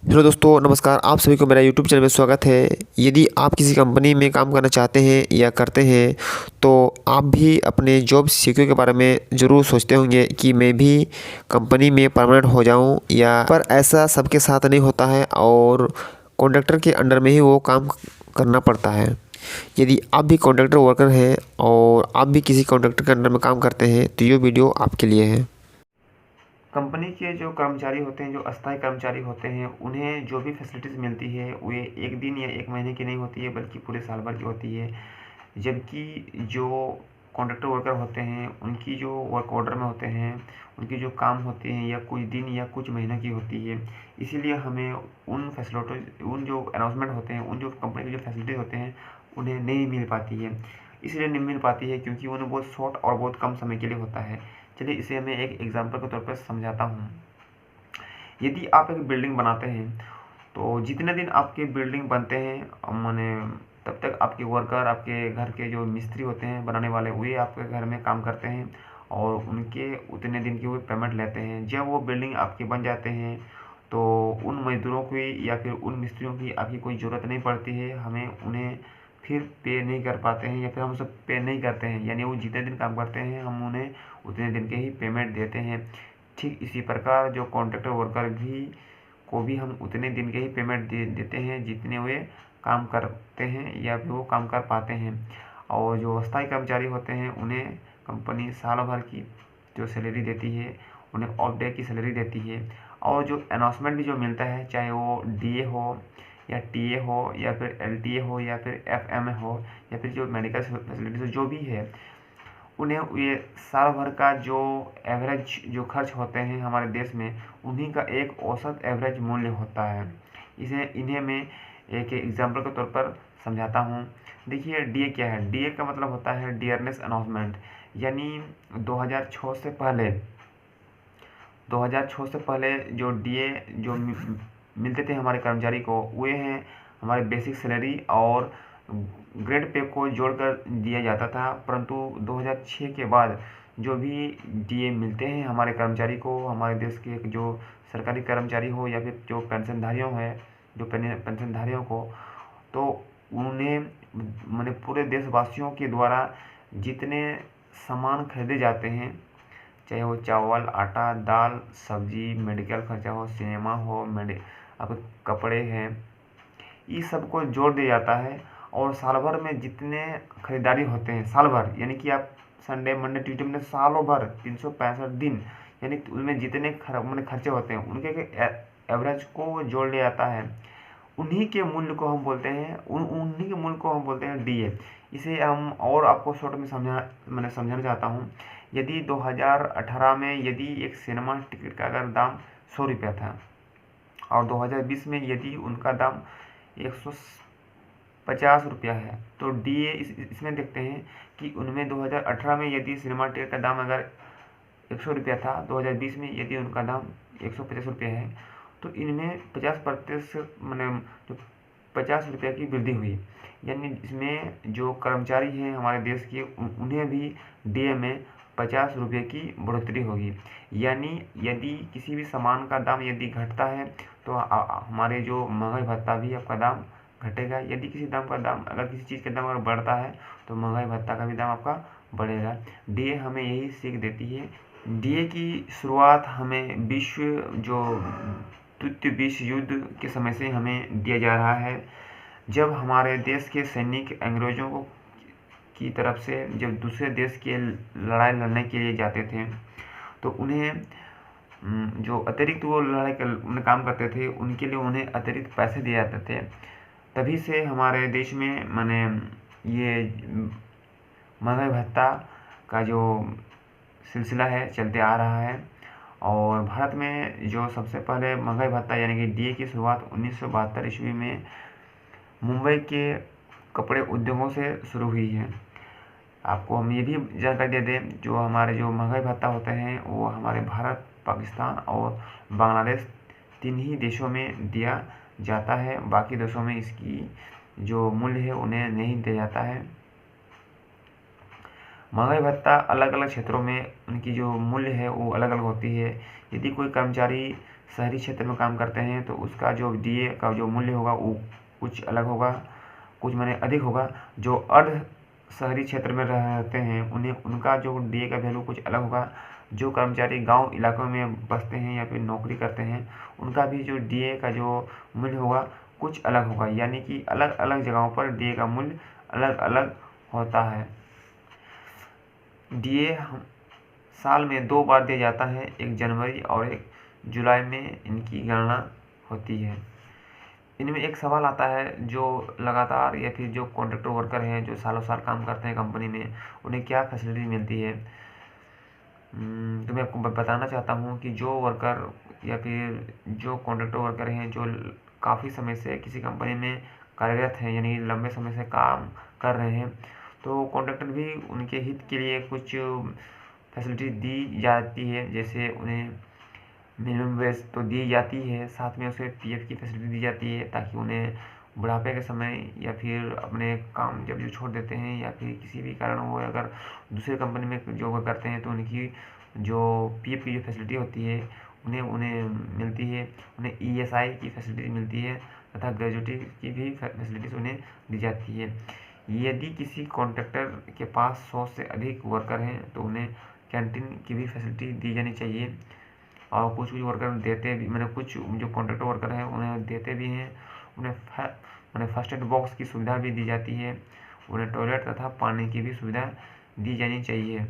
Hello दोस्तों, नमस्कार। आप सभी को मेरा यूट्यूब चैनल में स्वागत है। यदि आप किसी कंपनी में काम करना चाहते हैं या करते हैं तो आप भी अपने जॉब सिक्योर के बारे में ज़रूर सोचते होंगे कि मैं भी कंपनी में परमानेंट हो जाऊं, या पर ऐसा सबके साथ नहीं होता है और कॉन्ट्रैक्टर के अंडर में ही वो काम करना पड़ता है। यदि आप भी कॉन्ट्रैक्टर वर्कर हैं और आप भी किसी कॉन्ट्रैक्टर के अंडर में काम करते हैं तो ये वीडियो आपके लिए है। कंपनी के जो कर्मचारी होते हैं, जो अस्थायी कर्मचारी होते हैं, उन्हें जो भी फैसिलिटीज़ मिलती है वे एक दिन या एक महीने की नहीं होती है, बल्कि पूरे साल भर की होती है। जबकि जो कॉन्ट्रैक्टर वर्कर होते हैं उनकी जो वर्क ऑर्डर में होते हैं, उनकी जो काम होते हैं या कुछ दिन या कुछ महीनों की होती है। इसीलिए हमें उन फैसिलिटी उन जो अनाउंसमेंट होते हैं, उन जो कंपनी के जो फैसिलिटी होते हैं उन्हें नहीं मिल पाती है। इसलिए नहीं मिल पाती है क्योंकि उन्हें बहुत शॉर्ट और बहुत कम समय के लिए होता है। चलिए इसे मैं एक एग्जांपल के तौर पर समझाता हूँ। यदि आप एक बिल्डिंग बनाते हैं तो जितने दिन आपके बिल्डिंग बनते हैं माने तब तक आपके वर्कर, आपके घर के जो मिस्त्री होते हैं बनाने वाले, वे आपके घर में काम करते हैं और उनके उतने दिन की वो पेमेंट लेते हैं। जब वो बिल्डिंग आपके बन जाते हैं तो उन मजदूरों की या फिर उन मिस्त्रियों की आपकी कोई ज़रूरत नहीं पड़ती है। हमें उन्हें फिर पे नहीं कर पाते हैं या फिर हम सब पे नहीं करते हैं, यानी वो जितने दिन काम करते हैं हम उन्हें उतने दिन के ही पेमेंट देते हैं। ठीक इसी प्रकार जो कॉन्ट्रैक्टर वर्कर भी को भी हम उतने दिन के ही पेमेंट देते हैं जितने वे काम करते हैं या फिर वो काम कर पाते हैं। और जो अस्थायी कर्मचारी होते हैं उन्हें कंपनी साल भर की जो सैलरी देती है, उन्हें ऑफ डे की सैलरी देती है। और जो अनाउंसमेंट भी जो मिलता है, चाहे वो डीए हो या टीए हो या फिर एलटीए हो या फिर एफएमए हो या फिर जो मेडिकल फैसिलिटीज जो भी है, उन्हें ये साल भर का जो एवरेज जो खर्च होते हैं हमारे देश में, उन्हीं का एक औसत एवरेज मूल्य होता है। इसे इन्हें मैं एक एग्जांपल के तौर पर समझाता हूँ। देखिए डीए क्या है। डीए का मतलब होता है डियरनेस अनाउंसमेंट, यानी 2006 से पहले 2006 से पहले जो डीए जो मिलते थे हमारे कर्मचारी को, वे हैं हमारे बेसिक सैलरी और ग्रेड पे को जोड़कर दिया जाता था। परंतु 2006 के बाद जो भी डीए मिलते हैं हमारे कर्मचारी को, हमारे देश के जो सरकारी कर्मचारी हो या फिर जो पेंशनधारियों है, जो पेंशनधारियों को, तो उन्हें मैंने पूरे देशवासियों के द्वारा जितने सामान खरीदे जाते हैं, चाहे वो चावल, आटा, दाल, सब्जी, मेडिकल खर्चा हो, सिनेमा हो, आपके कपड़े हैं, इस सब को जोड़ दिया जाता है। और साल भर में जितने खरीदारी होते हैं, साल भर यानी कि आप संडे मंडे ट्यूजडे में सालों भर 365 दिन, यानी उनमें जितने मैंने खर्चे होते हैं उनके एवरेज को जोड़ लिया जाता है। उन्हीं के मूल्य को हम बोलते हैं उन्हीं के मूल्य को हम बोलते हैं डीए। इसे हम और आपको शॉर्ट में मैंने समझाना चाहता हूँ। यदि 2018 में यदि एक सिनेमा टिकट का अगर दाम 100 रुपया था और 2020 में यदि उनका दाम 150 रुपया है, तो डीए इसमें देखते हैं कि उनमें 2018 में यदि सिनेमा टिकट का दाम अगर 100 रुपया था, 2020 में यदि उनका दाम 150 रुपया है, तो इनमें 50% मैंने जो 50 रुपया की वृद्धि हुई। यानी इसमें जो कर्मचारी हैं हमारे देश के उन्हें भी डीए में 50 रुपये की बढ़ोतरी होगी। यानी यदि किसी भी सामान का दाम यदि घटता है तो हमारे जो महंगाई भत्ता भी आपका दाम घटेगा। यदि किसी दाम का दाम अगर किसी चीज़ का दाम अगर बढ़ता है तो महंगाई भत्ता का भी दाम आपका बढ़ेगा। डीए हमें यही सीख देती है। डीए की शुरुआत हमें विश्व जो द्वितीय विश्व युद्ध के समय से हमें दिया जा रहा है। जब हमारे देश के सैनिक अंग्रेज़ों को की तरफ से जब दूसरे देश के लड़ाई लड़ने के लिए जाते थे तो उन्हें जो अतिरिक्त वो लड़ाई कर काम करते थे उनके लिए उन्हें अतिरिक्त पैसे दिए जाते थे। तभी से हमारे देश में माने ये महंगाई भत्ता का जो सिलसिला है चलते आ रहा है। और भारत में जो सबसे पहले महंगाई भत्ता यानी कि डीए की शुरुआत 1972 ईस्वी में मुंबई के कपड़े उद्योगों से शुरू हुई है। आपको हम ये भी जानकारी दे दें, जो हमारे जो महंगाई भत्ता होते हैं वो हमारे भारत, पाकिस्तान और बांग्लादेश 3 ही देशों में दिया जाता है। बाकी देशों में इसकी जो मूल्य है उन्हें नहीं दिया जाता है। महंगाई भत्ता अलग अलग क्षेत्रों में उनकी जो मूल्य है वो अलग अलग होती है। यदि कोई कर्मचारी शहरी क्षेत्र में काम करते हैं तो उसका जो डीए का जो मूल्य होगा वो कुछ अलग होगा, कुछ माने अधिक होगा। जो अर्ध शहरी क्षेत्र में रहते हैं उन्हें उनका जो डीए का वैल्यू कुछ अलग होगा। जो कर्मचारी गांव इलाकों में बसते हैं या फिर नौकरी करते हैं उनका भी जो डीए का जो मूल्य होगा कुछ अलग होगा, यानी कि अलग अलग जगहों पर डीए का मूल्य अलग अलग होता है। डीए साल में 2 बार दिया जाता है, 1 जनवरी और 1 जुलाई में इनकी गणना होती है। इनमें एक सवाल आता है जो लगातार या फिर जो कॉन्ट्रैक्टर वर्कर हैं जो सालों साल काम करते हैं कंपनी में, उन्हें क्या फैसिलिटी मिलती है। तो मैं आपको बताना चाहता हूँ कि जो वर्कर या फिर जो कॉन्ट्रैक्टर वर्कर हैं जो काफ़ी समय से किसी कंपनी में कार्यरत हैं, यानी लंबे समय से काम कर रहे हैं, तो कॉन्ट्रैक्टर भी उनके हित के लिए कुछ फैसिलिटी दी जाती है। जैसे उन्हें मिनिमम वेज तो दी जाती है, साथ में उसे पीएफ की फैसिलिटी दी जाती है ताकि उन्हें बुढ़ापे के समय या फिर अपने काम जब जो छोड़ देते हैं या फिर किसी भी कारण वो अगर दूसरी कंपनी में जॉब करते हैं तो उनकी जो पीएफ की जो फैसिलिटी होती है उन्हें उन्हें मिलती है। उन्हें ईएसआई की फैसिलिटी मिलती है तथा ग्रेजुएटी की भी फैसिलिटीज़ उन्हें दी जाती है। यदि किसी कॉन्ट्रैक्टर के पास 100 से अधिक वर्कर हैं तो उन्हें कैंटीन की भी फैसिलिटी दी जानी चाहिए। और कुछ कुछ वर्कर देते भी, मैंने कुछ जो कॉन्ट्रैक्टर वर्कर हैं उन्हें देते भी हैं। उन्हें मैंने फर्स्ट एड बॉक्स की सुविधा भी दी जाती है। उन्हें टॉयलेट तथा पानी की भी सुविधा दी जानी चाहिए।